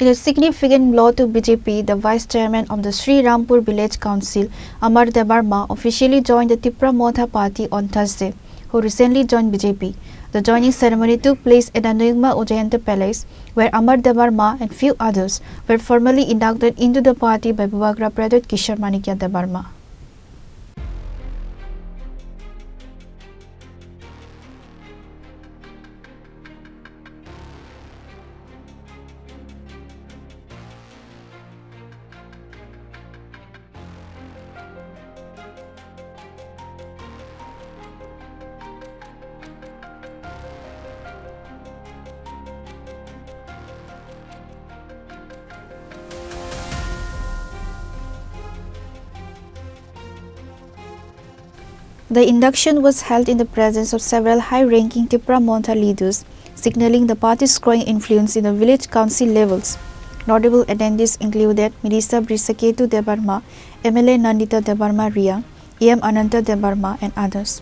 In a significant blow to BJP, the Vice Chairman of the Srirampur Village Council, Amar Debbarma, officially joined the Tipra Motha Party on Thursday, who recently joined BJP. The joining ceremony took place at the Nuyungma Ujjayanta Palace, where Amar Debbarma and few others were formally inducted into the party by Bubagra Pradyot Kishore Manikya Debbarma. The induction was held in the presence of several high-ranking Tipra Motha leaders, signaling the party's growing influence in the village council levels. Notable attendees included Minister Brisaketu Debbarma, MLA Nandita Debbarma Ria, EM Ananta Debbarma and others.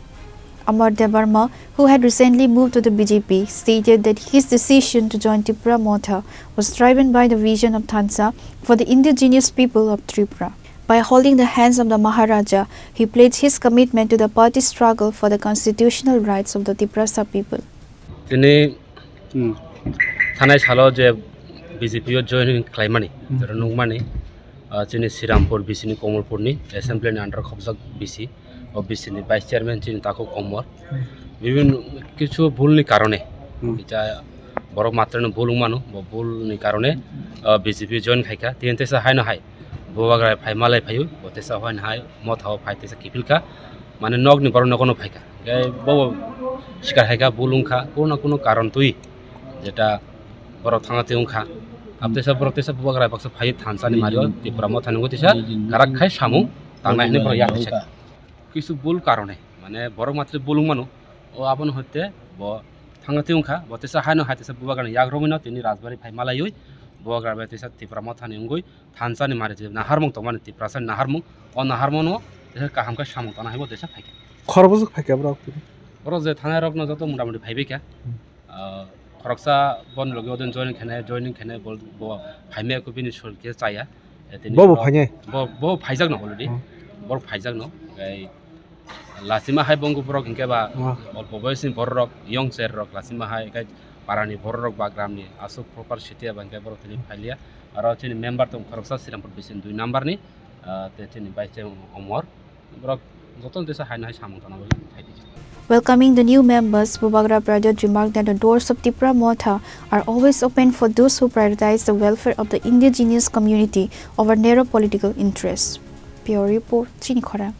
Amar Debbarma, who had recently moved to the BJP, stated that his decision to join Tipra Motha was driven by the vision of Thansa for the indigenous people of Tripura. By holding the hands of the Maharaja, he pledged his commitment to the party's struggle for the constitutional rights of the Tiprasa people. Chini Thanai Chalo je BJP joining Klaimani, the Nungmani, Chini Srirampur Bisini Komorpurni, Assembly and under Khobzak BC, or Bisini Vice Chairman Chini Tako Komor. Even Kichu Bulni Karone, which I borrow Matran Bulumano, Bulni Karone, BJP join Hika, Tientesa Hina High. Bubagra phai malai phayu botesa hoin hai mot haw phai tesa kipilka mane nog ni baro nokono phaika gai bo shikar haika bulungkha kono karon tui jeta baro thangate ungkha aptesa protesa bubagra baksa phai thansa ni mario Tipra Motha nungo tesa karak khai samung tangnai ni baro yak chek kisu bul karone mane baro matre bulung manu o abon hote bo thangate ungkha botesa haino hatesa bubagra yak romina tini rajbari phai malai oi Bubagra betisa Tipra Motha nungoi thansa ni mare je naharmung to mane Tiprasa naharmung o naharmung no desa kaham ka samung tana hebo desa phaike Khorbozuk phaike bro bro je thana rok no joto mutamudi phaibe ka khoroksa bon logi oden joining khane bol bo phaime ko bini sol ke chaya bo phaine bo phaijak no already bor phaijak no gai lasima hai bongu bro hinke ba olpo boysin bor rok young ser rok lasima hai gai parani bor rok ba gram ni asuk proper city bankai bor tini phailia aro chini member tom khoroksa Srirampur bisin 2 number ni te chini vice chairman Amar bro joton desa hai samung tana boli phaidi. Welcoming the new members, Bubagra Pradyot remarked that the doors of Tipra Motha are always open for those who prioritize the welfare of the indigenous community over narrow political interests. Pure report, Chini Khorang.